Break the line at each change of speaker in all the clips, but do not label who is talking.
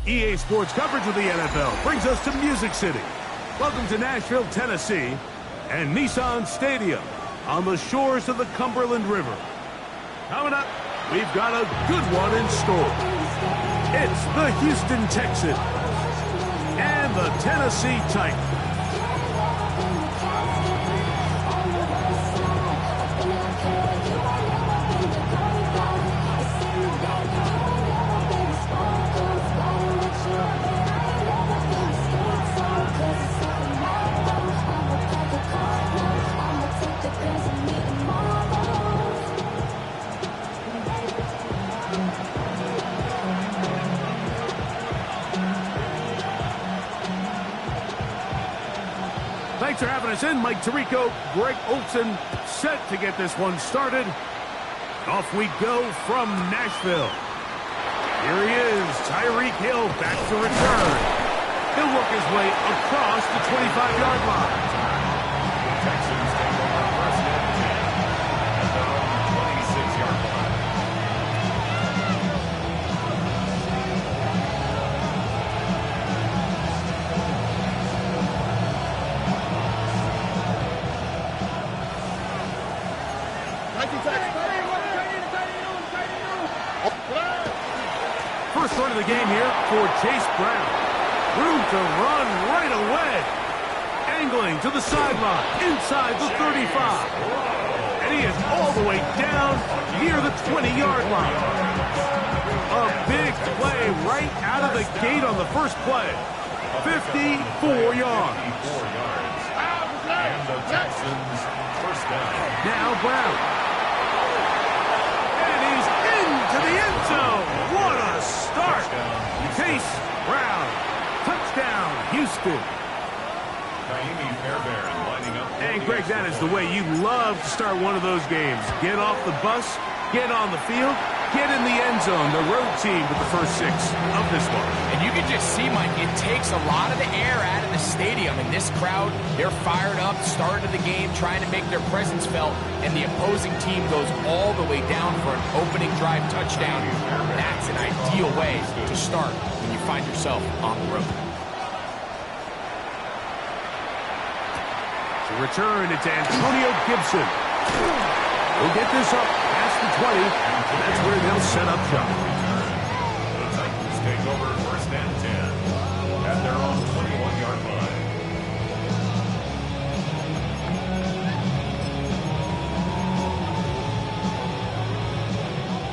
EA Sports coverage of the NFL brings us to Music City. Welcome to Nashville, Tennessee, and Nissan Stadium on the shores of the Cumberland River. Coming up, we've got a good one in store. It's the Houston Texans and the Tennessee Titans. Thanks for having us in. Mike Tirico, Greg Olson, set to get this one started. Off we go from Nashville. Here he is, Tyreek Hill back to return. He'll work his way across the 25-yard line.
Texans take over first and 10 at their own 26-yard line.
First run of the game here for Chase Brown. Room to run right away. Angling to the sideline, inside the 35. And he is all the way down near the 20-yard line. A big play right out of the gate on the first play. 54 yards.
And the Texans first down.
Now Brown. And he's into the end zone. What a start. Chase Brown. Touchdown, Houston.
Naimi Fairbairn lining up.
And Greg, that is the way you love to start one of those games. Get off the bus, get on the field, get in the end zone. The road team with the first 6 of this one.
And you can just see, Mike, it takes a lot of the air out of the stadium. And this crowd, they're fired up, start of the game, trying to make their presence felt. And the opposing team goes all the way down for an opening drive touchdown. That's an ideal way to start when you find yourself on the road.
To return, it's Antonio Gibson. He'll get this up past the 20, and that's where they'll set up shop.
The Titans take over first and 10 at their own 21-yard line.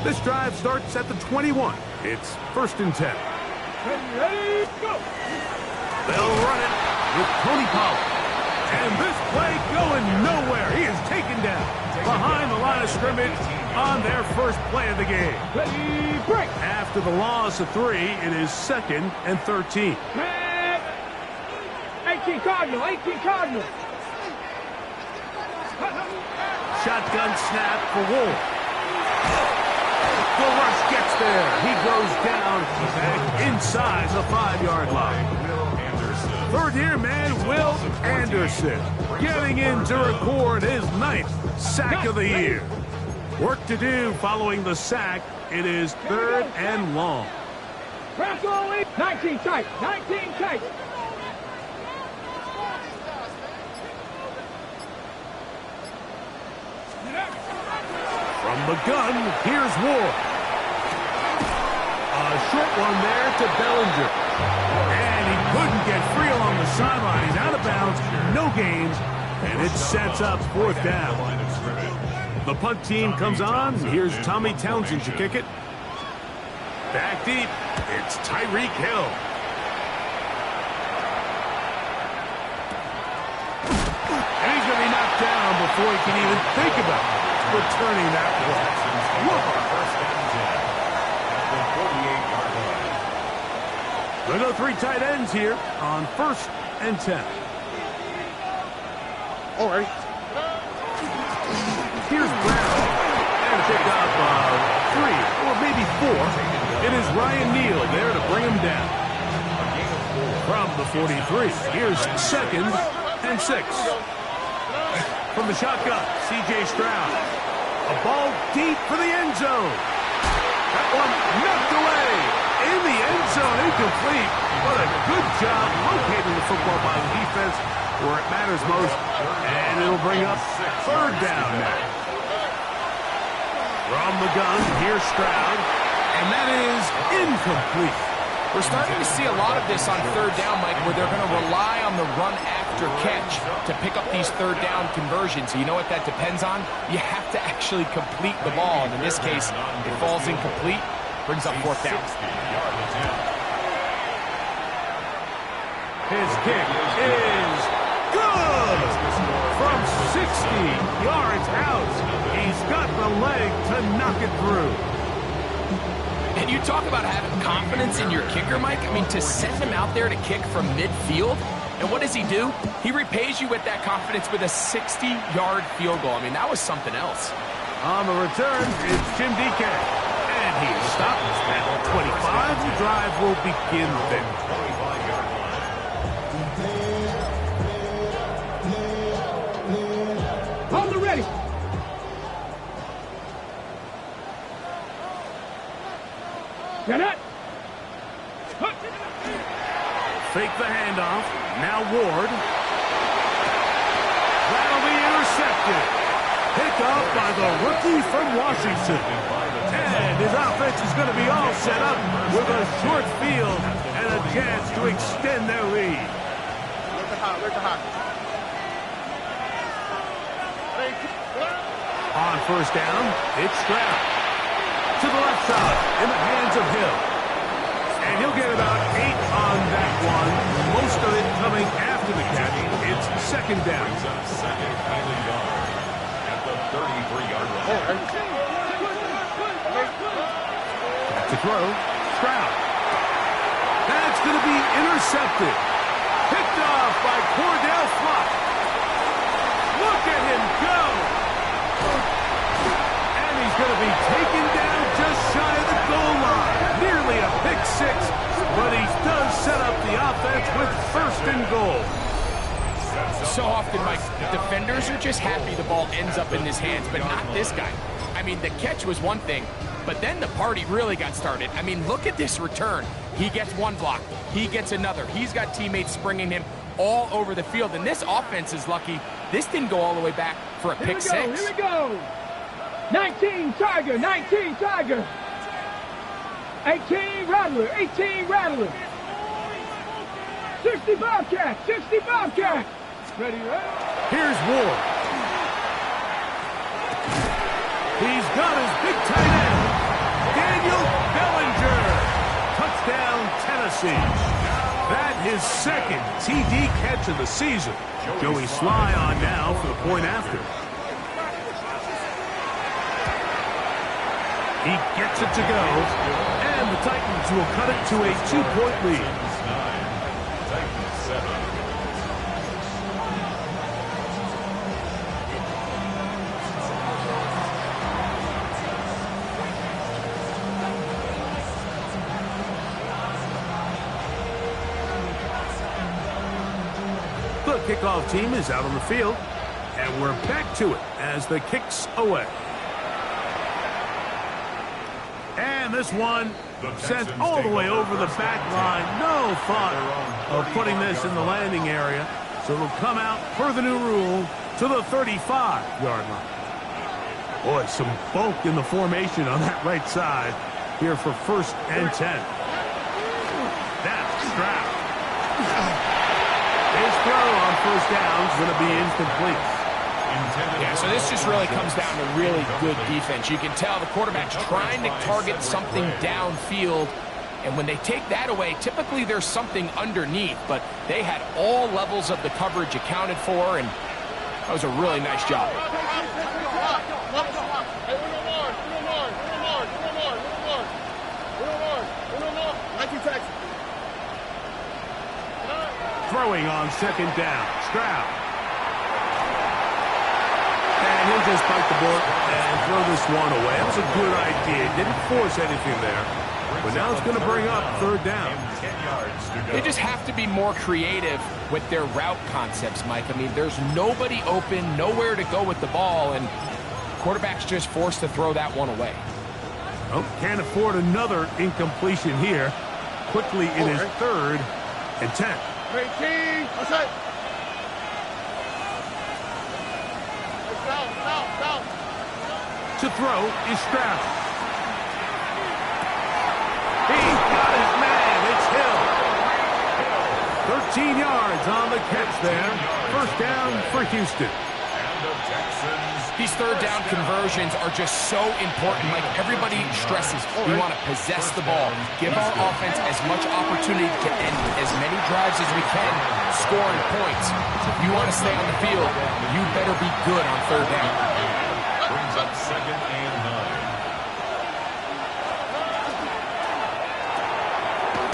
This drive starts at the 21. It's first and 10.
Ready, go!
They'll run it with Tony Pollard. And this play going nowhere. He is taken down behind the line of scrimmage on their first play of the game.
Ready, break!
After the loss of 3, it is 2nd and 13.
18 Cardinal, 18 Cardinal.
Shotgun snap for Wolf. The rush gets there. He goes down and inside the 5-yard line. Third-year man Will Anderson getting in to record his 9th sack of the year. Work to do following the sack. It is 3rd and long.
19 tight, 19 tight.
From the gun, here's Ward. A short one there to Bellinger. And he couldn't get free along the sideline. He's out of bounds, no gains, and it sets up 4th down. The punt team comes on. Here's Tommy Townsend to kick it. Back deep, it's Tyreek Hill. And he's going to be knocked down before he can even think about returning that ball.
First and 10 at the 48-yard line.
There go 3 tight ends here on 1st and 10.
All right.
Here's Brown. And a pickup of 3, or It is Ryan Neal there to bring him down. From the 43, here's 2nd and 6. From the shotgun, C.J. Stroud. A ball deep for the end zone. That one knocked away. In the end zone, incomplete. What a good job locating the football by the defense where it matters most. And it'll bring up 3rd down now. From the gun, here's Stroud. And that is incomplete.
We're starting to see a lot of this on 3rd down, Mike, where they're going to rely on the run after catch to pick up these 3rd down conversions. You know what that depends on? You have to actually complete the ball. And in this case, it falls incomplete, brings up 4th down.
His kick is good! From 60 yards out, he's got the leg to knock it through.
And you talk about having confidence in your kicker, Mike. I mean, to send him out there to kick from midfield, and what does he do? He repays you with that confidence with a 60-yard field goal. I mean, that was something else.
On the return, it's Jim DK. And he is stopped at 25. The drive will begin there.
Hold it ready. Get it.
Fake the handoff. Now Ward. That'll be intercepted. Pick up by the rookie from Washington. And his offense is going to be all set up with a short field and a chance to extend their lead. On 1st down, it's Stroud. To the left side, in the hands of Hill. And he'll get about 8 on that one. Most of it coming after the catch. It's 2nd down.
Second and a yard at the 33-yard line.
Back to throw. Stroud. That's going to be intercepted. Picked off by Cordell Flott. Look at him go. And he's going to be taken down just shy of the goal line. Nearly a pick 6, but he does set up the offense with 1st and goal.
So often, Mike, defenders are just happy the ball ends up in his hands, but not this guy. I mean, the catch was one thing, but then the party really got started. I mean, look at this return. He gets one block. He gets another. He's got teammates springing him all over the field, and this offense is lucky. This didn't go all the way back for a pick 6.
Here we go. 19 Tiger, 19 Tiger. 18 Rattler, 18 Rattler. 60 Bobcat, 60 Bobcat. Ready, ready?
Here's Ward. He's got his big tight end, Daniel Bellinger. Touchdown, Tennessee. That his 2nd TD catch of the season. Joey Sly on now for the point after. He gets it to go, and the Titans will cut it to a 2-point lead.
Titans 7.
The kickoff team is out on the field, and we're back to it as the kick's away. And this one sent all the way over the back line. No thought of putting this in the landing area. So it'll come out per the new rule to the 35-yard line. Boy, some bulk in the formation on that right side here for 1st and 10. That's Stroud. His throw on 1st down is going to be incomplete.
Yeah, so this just really comes down to really good defense. You can tell the quarterback's trying to target something downfield, and when they take that away, typically there's something underneath, but they had all levels of the coverage accounted for, and that was a really nice job.
Throwing on 2nd down, Stroud. And And he'll just bite the bullet and throw this one away. That was a good idea. Didn't force anything there. But now it's going to bring up third down.
10 yards to go.
They just have to be more creative with their route concepts, Mike. I mean, there's nobody open, nowhere to go with the ball, and quarterback's just forced to throw that one away.
Oh, can't afford another incompletion here. Quickly, it is 3rd and 10.
18, outside.
To throw is Stroud. He's got his man. It's Hill. 13 yards on the catch there. First down for Houston.
And the Texans.
These third down conversions are just so important. Like everybody stresses, we want to possess the ball, give our offense as much opportunity to end as many drives as we can, scoring points. If you want to stay on the field, you better be good on third down.
Brings up 2nd and 9.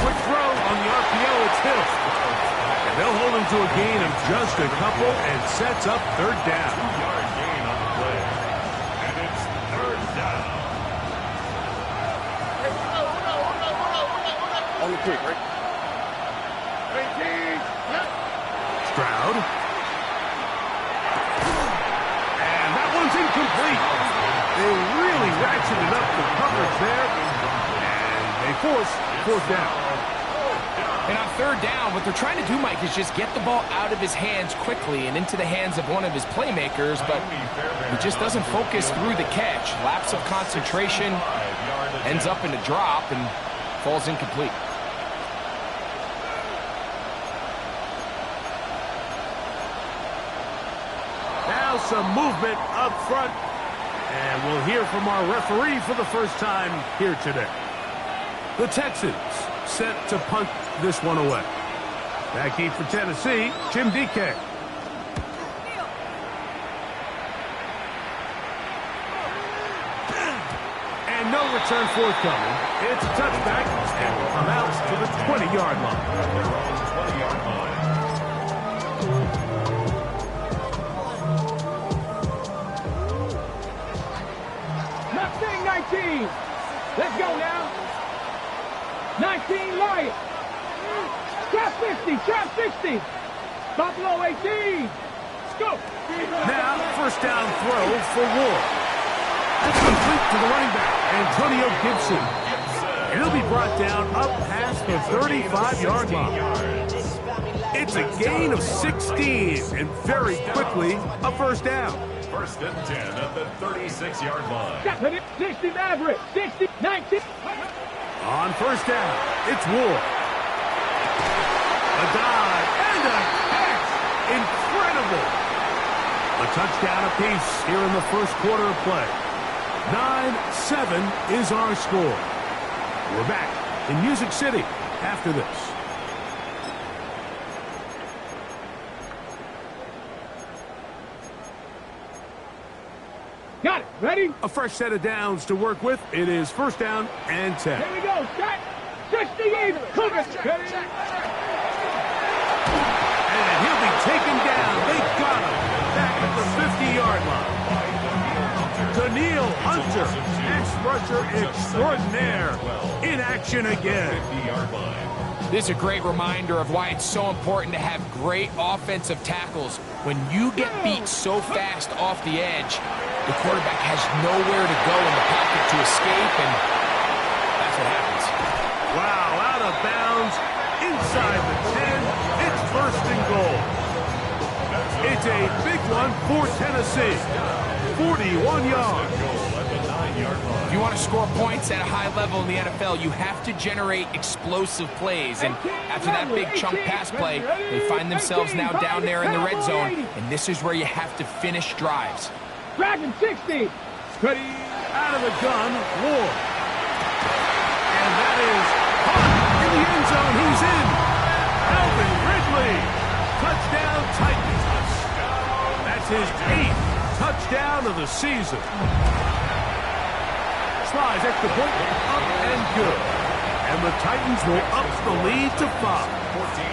Quick throw on the RPO. It's Hill. And they'll hold him to a gain of just a couple and sets up third down.
2-yard gain on the play. And it's 3rd down.
On the quick, right? 18, yep.
Stroud. And that one's incomplete. They really ratcheted up the coverage there. And they force fourth down.
And on third down, what they're trying to do, Mike, is just get the ball out of his hands quickly and into the hands of one of his playmakers, but he just doesn't focus through the catch. Lapse of concentration, ends up in a drop, and falls incomplete.
Now some movement up front. And we'll hear from our referee for the first time here today. The Texans set to punt this one away. Back deep for Tennessee, Jim DK. And no return forthcoming. It's a touchback and will come out to the 20-yard line.
Their own 20-yard line.
Mustang 19. Let's go now. 19 Lions. Trap 50, trap 60. Buffalo 18. Let's go.
Now, first down throw for Ward. That's complete to the running back, Antonio Gibson. And he'll be brought down up past the 35-yard line. It's a gain of 16, and very quickly, a first down.
1st and 10 at the 36-yard line.
60 Maverick. 60, 19.
On first down, it's Ward. A dive and a catch. Incredible. A touchdown apiece here in the first quarter of play. 9-7 is our score. We're back in Music City after this.
Got it. Ready?
A fresh set of downs to work with. It is first down and 10.
Here we go. Set. 60 even. Cougar. Ready?
And he'll be taken down. They got him. Back at the 50-yard line. Danielle Hunter, pass rusher extraordinaire, in action again.
50-yard line.
This is a great reminder of why it's so important to have great offensive tackles. When you get beat so fast off the edge, the quarterback has nowhere to go in the pocket to escape, and that's what happens.
Wow, out of bounds, inside the 10, it's first and goal. It's a big one for Tennessee, 41 yards.
If you want to score points at a high level in the NFL, you have to generate explosive plays. And after that big chunk pass play, they find themselves now down there in the red zone. And this is where you have to finish drives.
Dragon 60.
Ready, out of the gun, Ward. And that is caught in the end zone. He's in. Alvin Ridley. Touchdown Titans. That's his 8th touchdown of the season. Slides extra point, up and good. And the Titans will up the lead to 5.
14.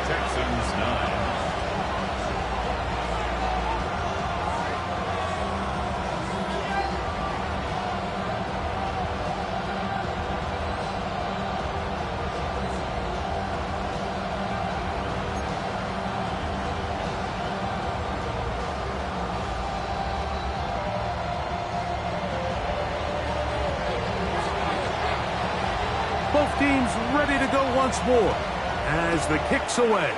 Texans 9.
Both teams ready to go once more as the kick's away.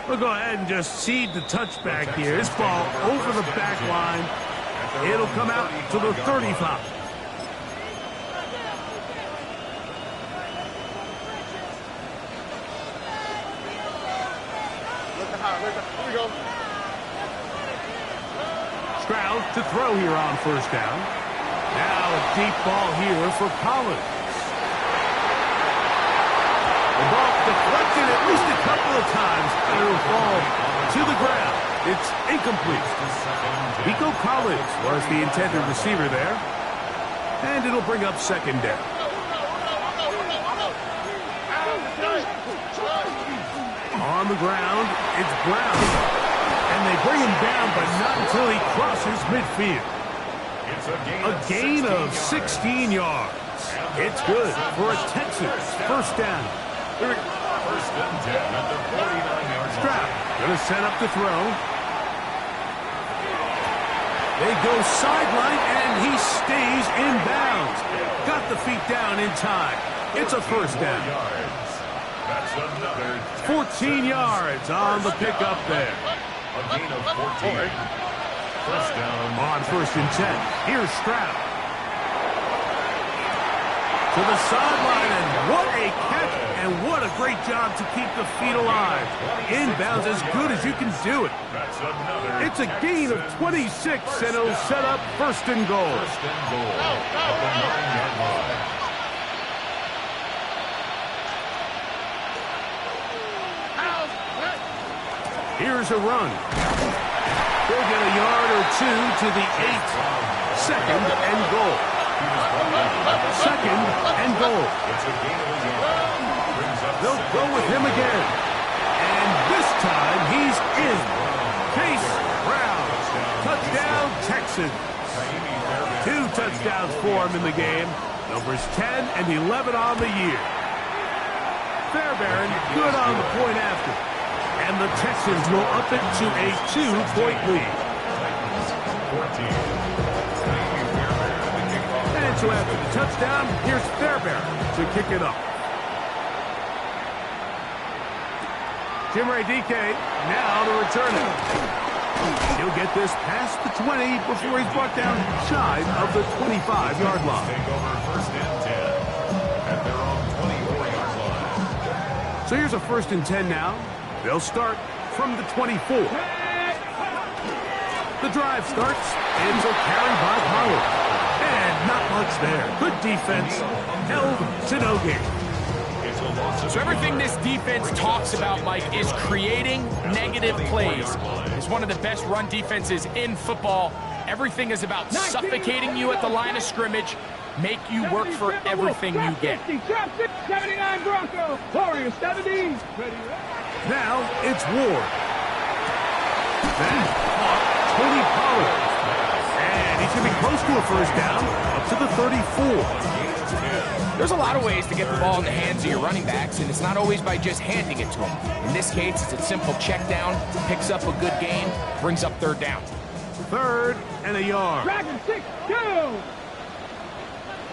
We'll go ahead and just cede the touchback here. This ball over the back line. It'll come out to the 35.
Here we go.
Stroud to throw here on first down. Now a deep ball here for Collins. The ball deflected at least a couple of times. It will fall to the ground. It's incomplete. Nico Collins was the intended receiver there. And it'll bring up second down. On the ground, it's Brown. And they bring him down, but not until he crosses midfield. A gain of 16 yards. It's good for a Texans first down.
First and 10 at the 49-yard line.
Stroud going to set up the throw. They go sideline, and he stays in bounds. Got the feet down in time. It's a first down.
That's another
14 yards on the pickup there.
A gain of 14. First down.
On first and 10. Here's Stroud. To the sideline, and what a catch, and what a great job to keep the feet alive. Inbounds as good as you can do it.
That's another.
It's a gain of 26, and it'll set up first and goal.
First and goal. At the 9-yard line.
Here's a run. They'll get a yard or two to the 8. Second and goal. Second and goal.
It's a gain of a yard. Brings up
They'll go with him again. And this time he's in. Chase Brown. Touchdown, Texans. 2 touchdowns for him in the game. Numbers 10 and 11 on the year. Fairbairn good on the point after. And the Texans will up it to a 2-point lead.
14.
And so after the touchdown, here's Fairbairn to kick it up. Chimere Dike now to return it. He'll get this past the 20 before he's brought down shy of the 25-yard line.
Take over first and 10 at their own 24-yard line.
So here's a first and 10 now. They'll start from the 24. The drive starts. It's a carry by Pollard. And not much there. Good defense. Held to no gain.
So everything this defense talks about, Mike, is creating negative plays. It's one of the best run defenses in football. Everything is about suffocating you at the line of scrimmage, make you work for everything you get.
79 Bronco. Warriors 70.
Now it's Ward. That caught Tony Pollard. And he's going to be close to a first down, up to the 34.
There's a lot of ways to get the ball in the hands of your running backs, and it's not always by just handing it to them. In this case, it's a simple check down, picks up a good gain, brings up third down.
Third and a yard.
Dragon 6-2.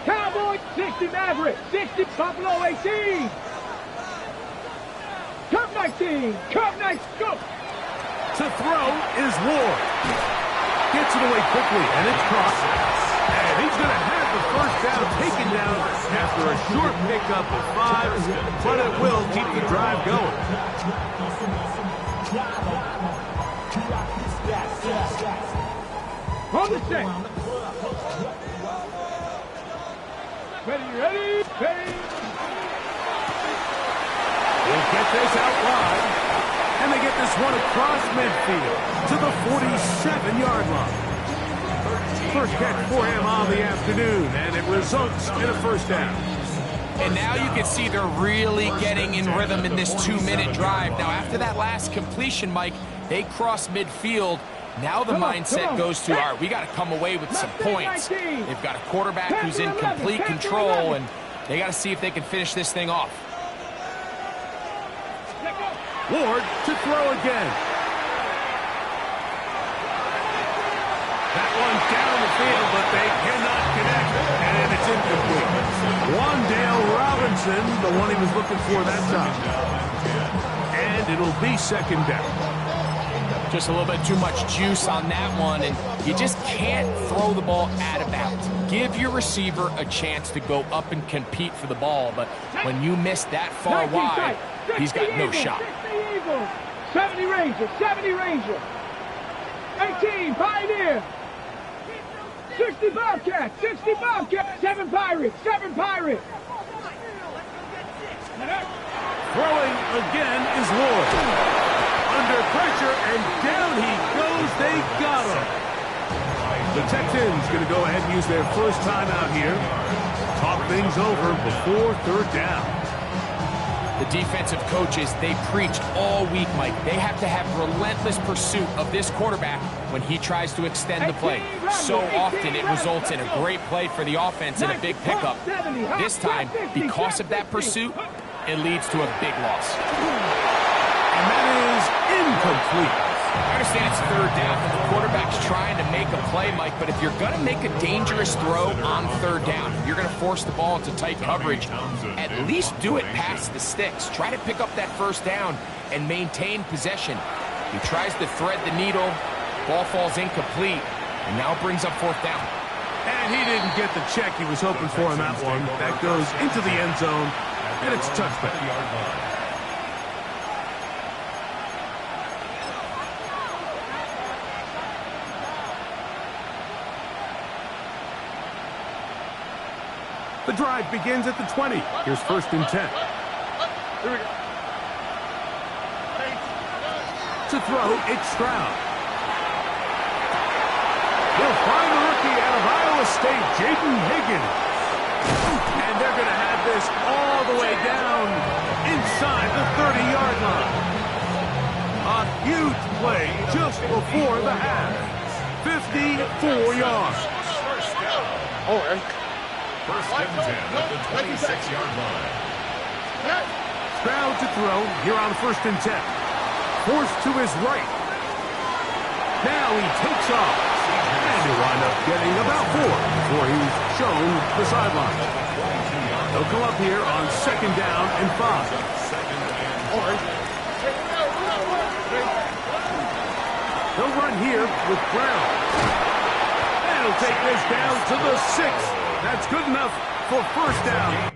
Cowboy 60 Maverick. 60 Buffalo 18. Cup 19. Cup 19. Go.
To throw is Ward. Gets it away quickly, and it's caught. And he's going to have the first down taken down after a short pickup of 5, but it will keep the drive going.
On the set. Ready.
We'll get this out wide, and they get this one across midfield to the 47-yard line. First catch for him on the afternoon, and it results in a first down.
And now you can see they're really getting in rhythm in this 2-minute drive. Now, after that last completion, Mike, they cross midfield. Now the mindset goes to, all right, we got to come away with some points. They've got a quarterback who's in complete control, and they got to see if they can finish this thing off.
Ward to throw again. That one down the field, but they cannot connect. And Wan'Dale Robinson, the one he was looking for that time. And it'll be second down.
Just a little bit too much juice on that one, and you just can't throw the ball out of bounds. Give your receiver a chance to go up and compete for the ball, but when you miss that far wide, he's got no shot.
60 Eagles, 70 Rangers, 70 Rangers, 18 Pioneer, 60 Bobcats, 60 Bobcats, 7 Pirates, 7 Pirates.
Throwing again is Lloyd. Under pressure, and down he goes. They got him. The Texans going to go ahead and use their first timeout here. Talk things over before third down.
The defensive coaches, they preached all week, Mike. They have to have relentless pursuit of this quarterback when he tries to extend the play. So often it results in a great play for the offense and a big pickup. This time, because of that pursuit, it leads to a big loss.
And that is incomplete.
I understand it's third down, but the quarterback's trying to make a play, Mike, but if you're going to make a dangerous throw on third down, you're going to force the ball into tight coverage, at least do it past the sticks. Try to pick up that first down and maintain possession. He tries to thread the needle, ball falls incomplete, and now brings up fourth down.
And he didn't get the check he was hoping for on that one. That goes into the end zone, and it's a touchback. The drive begins at the 20. Here's first and 10.
Here we go.
To throw, it's Stroud. He'll find the rookie out of Iowa State, Jaden Higgins. And they're going to have this all the way down inside the 30-yard line. A huge play just before the half. 54 yards.
Oh, and
First and 10 at the 26-yard line.
Stroud to throw here on first and 10. Forced to his right. Now he takes off. And he'll wind up getting about 4 before he's shown the sideline. They'll come up here on second down and 5. They'll run here with Brown. And he'll take this down to the 6. That's good enough for first down.